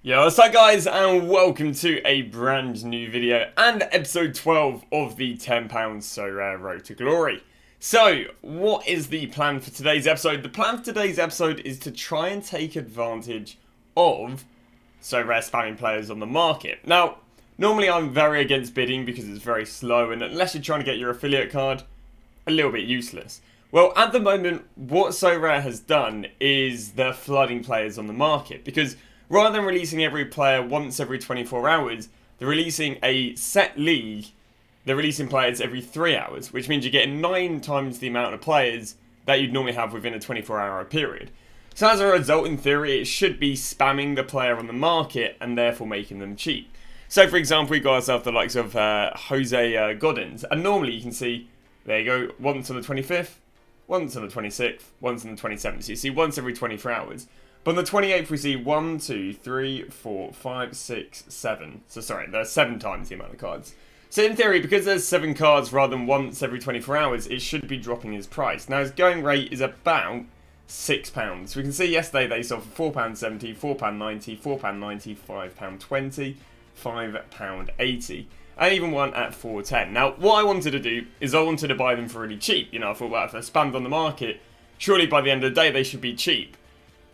Yo, what's up guys, and welcome to a brand new video and episode 12 of the £10 SoRare Road to Glory. So, what is the plan for today's episode? The plan for today's episode is to try and take advantage of SoRare spamming players on the market. Now, normally I'm very against bidding because it's very slow, and unless you're trying to get your affiliate card, a little bit useless. Well, at the moment, what SoRare has done is they're flooding players on the market, because rather than releasing every player once every 24 hours, they're releasing a set league. They're releasing players every 3 hours, which means you're getting 9 times the amount of players that you'd normally have within a 24-hour period. So as a result, in theory, it should be spamming the player on the market and therefore making them cheap. So, for example, we got ourselves the likes of Jose Godins, and normally you can see, there you go, once on the 25th, once on the 26th, once on the 27th. So you see once every 24 hours. But on the 28th, we see 1, 2, 3, 4, 5, 6, 7. So sorry, there's 7 times the amount of cards. So in theory, because there's 7 cards rather than once every 24 hours, it should be dropping his price. Now his going rate is about £6. We can see yesterday they sold for £4.70, £4.90, £4.90, £5.20, £5.80. And even one at £4.10. Now, what I wanted to do is I wanted to buy them for really cheap. You know, I thought, well, if they're spammed on the market, surely by the end of the day they should be cheap.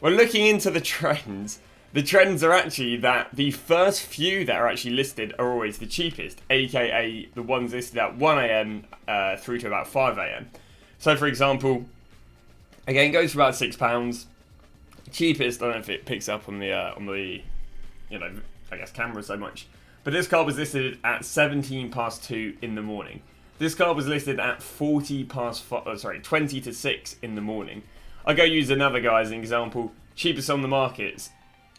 Well, looking into the trends are actually that the first few that are actually listed are always the cheapest, aka the ones listed at 1 AM through to about 5 AM. So, for example, again, it goes for about £6. Cheapest, I don't know if it picks up on the you know, I guess camera so much. But this card was listed at 2 in the morning. This card was listed at 20 to 6 in the morning. I'll go use another guy as an example. Cheapest on the markets.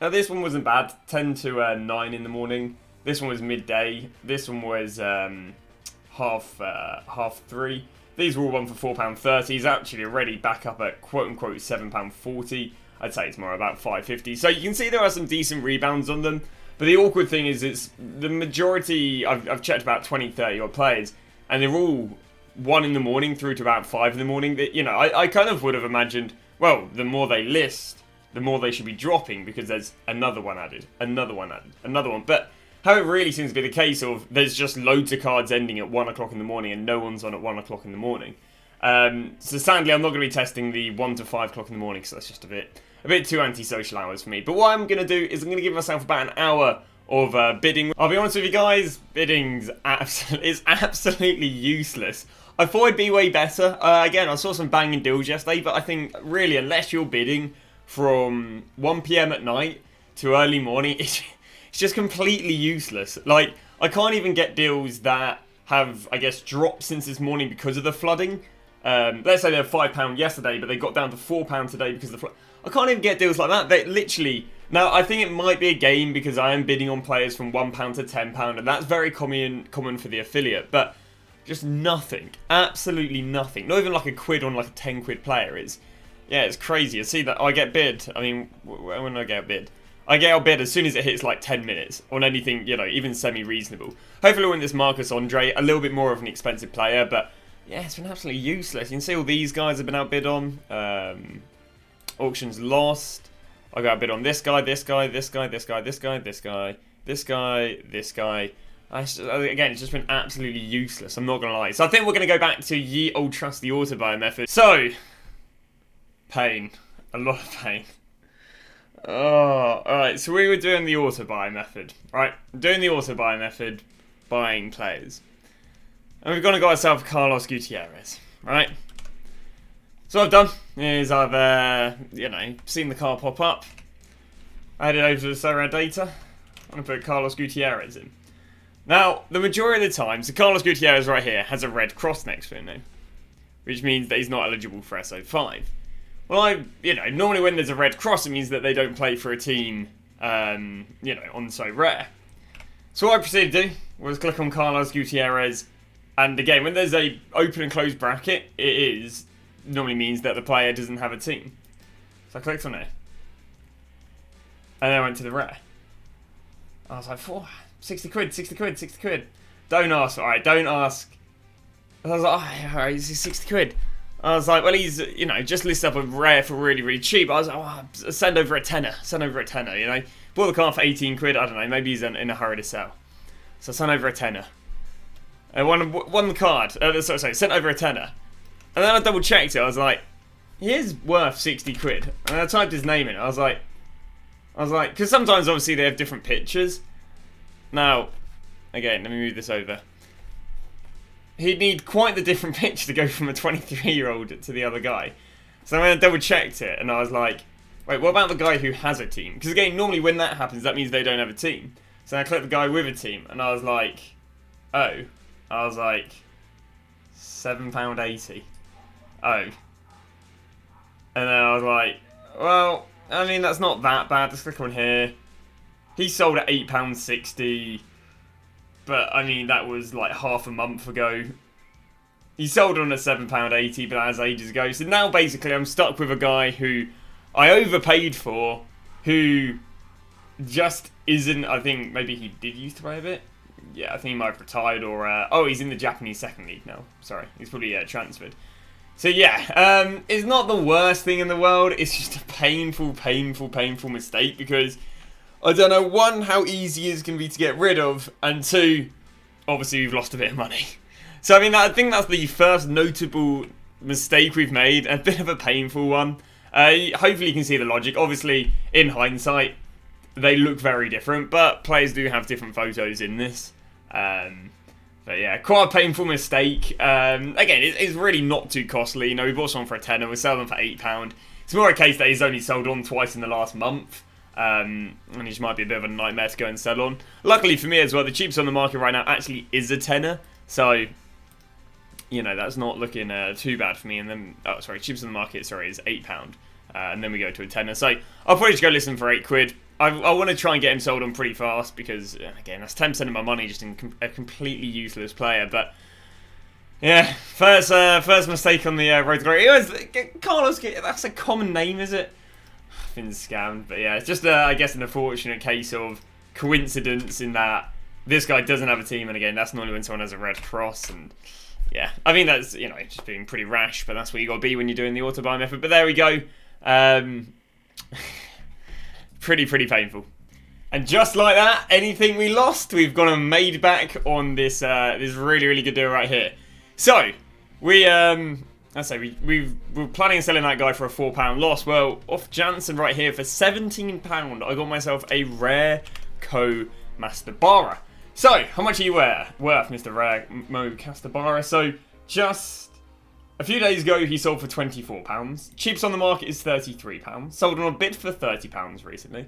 Now this one wasn't bad. 10 to 9 in the morning. This one was midday. This one was half 3. These were all one for £4.30. He's actually already back up at quote-unquote £7.40. I'd say it's more about £5.50. So you can see there are some decent rebounds on them. But the awkward thing is it's the majority, I've checked about 20, 30 odd players, and they're all 1 in the morning through to about 5 in the morning. That, you know, I kind of would have imagined, well, the more they list, the more they should be dropping because there's another one added, another one added, another one. But how it really seems to be the case of there's just loads of cards ending at 1 o'clock in the morning and no one's on at 1 o'clock in the morning. So sadly, I'm not going to be testing the 1 to 5 o'clock in the morning because that's just a bit too antisocial hours for me. But what I'm going to do is I'm going to give myself about an hour of bidding. I'll be honest with you guys, bidding is absolutely useless. I thought it'd be way better. Again, I saw some banging deals yesterday, but I think really unless you're bidding from 1 PM at night to early morning, it's just completely useless. Like, I can't even get deals that have, I guess, dropped since this morning because of the flooding. Let's say they're £5 yesterday, but they got down to £4 today because of the flood. I can't even get deals like that. They literally... Now, I think it might be a game because I am bidding on players from £1 to £10, and that's very common for the affiliate, but just nothing. Absolutely nothing. Not even like a quid on like a 10 quid player is. Yeah, it's crazy. I see that I get bid. I mean, when do I get a bid? I get a bid as soon as it hits like 10 minutes on anything, you know, even semi-reasonable. Hopefully we'll win this Marcus Andre, a little bit more of an expensive player, but yeah, it's been absolutely useless. You can see all these guys have been outbid on. Auctions lost. I got a bid on this guy, this guy, this guy, this guy, this guy, this guy, this guy, this guy. Again, it's just been absolutely useless. I'm not going to lie. So I think we're going to go back to ye old trusty auto buy method. So, pain. A lot of pain. Oh, alright. So we were doing the auto buy method. Right? Doing the auto buy method, buying players. And we've gone and got ourselves Carlos Gutierrez. Right? So what I've done is I've, you know, seen the card pop up. I headed over to the SoRare data. I'm going to put Carlos Gutierrez in. Now, the majority of the time, so Carlos Gutierrez right here has a red cross next to him now, which means that he's not eligible for SO5. Well, you know, normally when there's a red cross, it means that they don't play for a team, you know, on SoRare. So what I proceeded to do was click on Carlos Gutierrez, and again, when there's a open and closed bracket, it normally means that the player doesn't have a team. So I clicked on it, and then I went to the rare. I was like, 60 quid, 60 quid, 60 quid. Don't ask, alright, don't ask. I was like, oh, alright, this is 60 quid. I was like, well, he's, you know, just listed up a rare for really, really cheap. I was like, oh, send over a tenner, you know. Bought the car for 18 quid. I don't know, maybe he's in a hurry to sell. So I sent over a tenner. I won the card. Sorry, sent over a tenner. And then I double checked it. I was like, he is worth 60 quid. And I typed his name in. I was like, because sometimes obviously they have different pictures. Now, again, let me move this over. He'd need quite the different picture to go from a 23-year-old to the other guy. So I double checked it and I was like, wait, what about the guy who has a team? Because again, normally when that happens, that means they don't have a team. So I clicked the guy with a team and I was like, oh. I was like, £7.80. Oh. And then I was like, well, I mean, that's not that bad. Let's click on here. He sold at £8.60. But, I mean, that was like half a month ago. He sold on a £7.80, but that was ages ago. So now, basically, I'm stuck with a guy who I overpaid for, who just isn't, I think, maybe he did used to play a bit. Yeah, I think he might have retired or... oh, he's in the Japanese second league now. Sorry, he's probably transferred. So yeah, it's not the worst thing in the world. It's just a painful mistake because I don't know, one, how easy it can be to get rid of, and two, obviously we've lost a bit of money. So I mean, I think that's the first notable mistake we've made, a bit of a painful one. Hopefully you can see the logic. Obviously, in hindsight, they look very different, but players do have different photos in this. But yeah, quite a painful mistake. Again, it's really not too costly. You know, we bought someone for a tenner, we sell them for £8. It's more a case that he's only sold on twice in the last month. And he just might be a bit of a nightmare to go and sell on. Luckily for me as well, the cheapest on the market right now actually is a tenner. So, you know, that's not looking too bad for me. And then, oh, sorry, cheapest on the market, sorry, is £8. And then we go to a tenner. So, I'll probably just go listen for 8 quid. I want to try and get him sold on pretty fast because, again, that's 10% of my money just in a completely useless player. But, yeah, first mistake on the road to glory. Carlos, that's a common name, is it? I've been scammed. But, yeah, it's just, I guess, an unfortunate case of coincidence in that this guy doesn't have a team. And, again, that's normally when someone has a red cross. And, yeah, I mean, that's, you know, just being pretty rash. But that's what you got to be when you're doing the auto-buy method. But there we go. Pretty painful. And just like that, anything we lost, we've gone and made back on this this really good deal right here. So, we we're planning on selling that guy for a £4 loss. Well, off Jansen right here for £17, I got myself a rare Mastabara. So, how much are you worth, Mr. Rare Mastabara? So, just a few days ago, he sold for £24. Cheapest on the market is £33. Sold on a bid for £30 recently.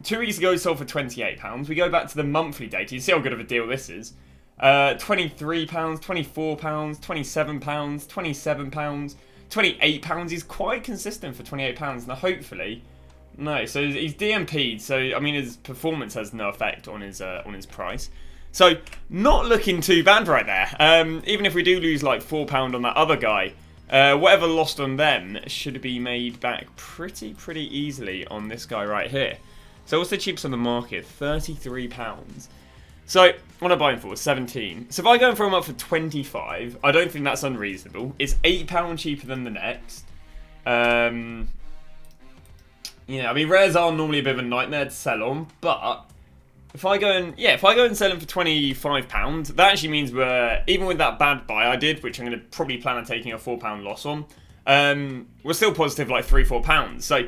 2 weeks ago, sold for £28. We go back to the monthly data. You see how good of a deal this is. £23, £24, £27, £27, £28. He's quite consistent for £28. Now, hopefully, no. So he's DMP'd. So I mean, his performance has no effect on his price. So, not looking too bad right there. Even if we do lose like £4 on that other guy, whatever lost on them should be made back pretty easily on this guy right here. So, what's the cheapest on the market? £33. So, what am I buying for? 17. So, if I go and throw him up for 25, I don't think that's unreasonable. It's £8 cheaper than the next. Yeah, I mean, rares are normally a bit of a nightmare to sell on, but if I go and sell him for £25, that actually means we're, even with that bad buy I did, which I'm going to probably plan on taking a £4 loss on, we're still positive like £3-4. So,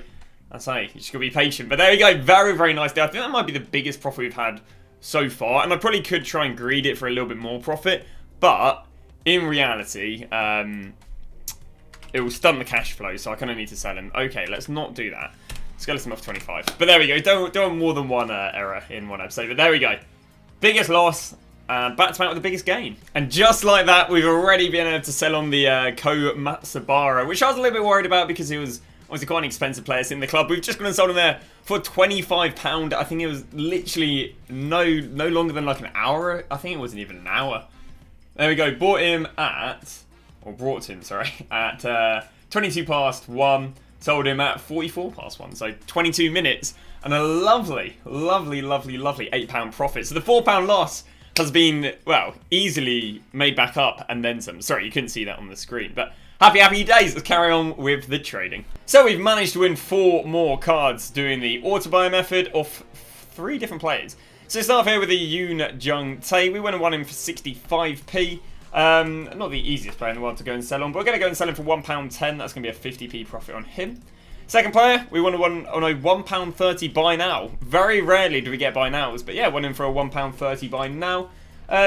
that's how you just got to be patient. But there you go, very nice deal. I think that might be the biggest profit we've had so far, and I probably could try and greed it for a little bit more profit, but in reality, it will stun the cash flow, so I kind of need to sell him. Okay, let's not do that. Let's go list him off 25. But there we go. Don't want more than one error in one episode. But there we go. Biggest loss. Back to back with the biggest gain. And just like that, we've already been able to sell on the Matsubara, which I was a little bit worried about because he was obviously quite an expensive player in the club. We've just gone and sold him there for £25. I think it was literally no longer than like an hour. I think it wasn't even an hour. There we go. Brought him at 22 past 1. Sold him at 44 past 1, so 22 minutes, and a lovely £8 profit. So the £4 loss has been, well, easily made back up and then some. Sorry, you couldn't see that on the screen, but Happy days. Let's carry on with the trading. So we've managed to win 4 more cards doing the auto buy method of 3 different players. So let's start off here with the Yoon Jung Tae. We went and won him for 65p. Not the easiest player in the world to go and sell on, but we're going to go and sell him for £1.10. That's going to be a 50p profit on him. Second player, we won on a £1.30 buy now. Very rarely do we get buy nows, but yeah, won him for a £1.30 buy now.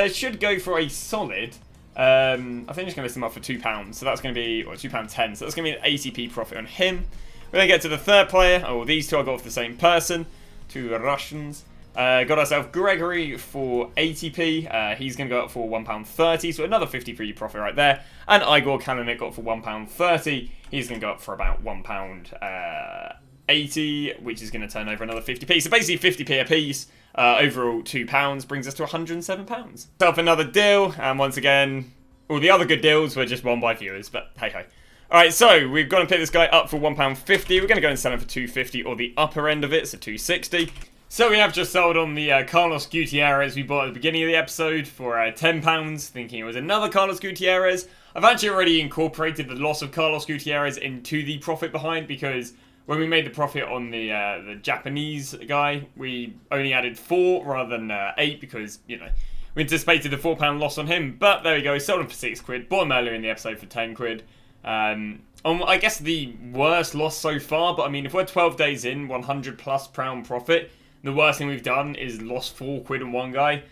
Should go for a solid. I think it's going to list him up for £2, so that's going to be, or £2.10, so that's going to be an 80p profit on him. We then get to the third player. Oh, these two I got off the same person, 2 Russians. Got ourselves Gregory for 80p. He's going to go up for £1.30, so another 50p profit right there. And Igor Kalanik got for £1.30. He's going to go up for about £1.80, which is going to turn over another 50p. So basically 50p a piece. Overall £2 brings us to £107. So up another deal, and once again, all the other good deals were just won by viewers, but hey ho. Alright, so we've got to pick this guy up for £1.50. We're going to go and sell him for £2.50, or the upper end of it, so £2.60. So we have just sold on the Carlos Gutierrez we bought at the beginning of the episode for £10, thinking it was another Carlos Gutierrez. I've actually already incorporated the loss of Carlos Gutierrez into the profit behind, because when we made the profit on the Japanese guy, we only added 4 rather than 8, because, you know, we anticipated the £4 loss on him. But there we go, sold him for £6, bought him earlier in the episode for £10. I guess the worst loss so far, but I mean, if we're 12 days in, 100 plus pound profit, the worst thing we've done is lost £4 on one guy.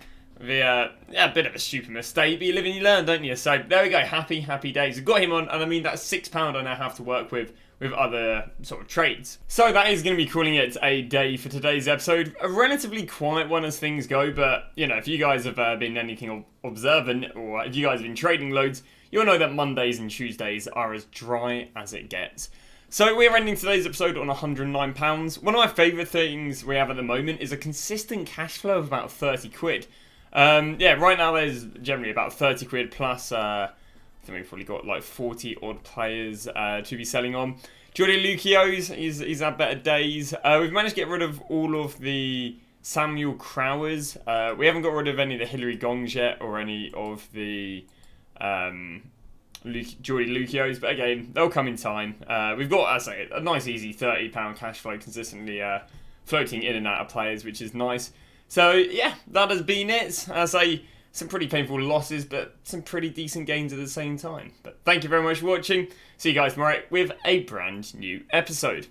A bit of a stupid mistake, but you live and you learn, don't you? So there we go, happy days. We've got him on, and I mean, that's £6 I now have to work with other sort of trades. So that is going to be calling it a day for today's episode. A relatively quiet one as things go, but, you know, if you guys have been anything observant, or if you guys have been trading loads, you'll know that Mondays and Tuesdays are as dry as it gets. So we're ending today's episode on £109. One of my favourite things we have at the moment is a consistent cash flow of about £30. Yeah, right now there's generally about £30 plus. I think we've probably got like 40 odd players to be selling on. Jordi Luquio's, he's had better days. We've managed to get rid of all of the Samuel Crowers. We haven't got rid of any of the Hillary Gongs yet, or any of the Jordi Luquio's, but again, they'll come in time. We've got, as I say, a nice easy £30 cash flow consistently floating in and out of players, which is nice. So yeah, that has been it. As I say, some pretty painful losses, but some pretty decent gains at the same time. But thank you very much for watching. See you guys tomorrow with a brand new episode.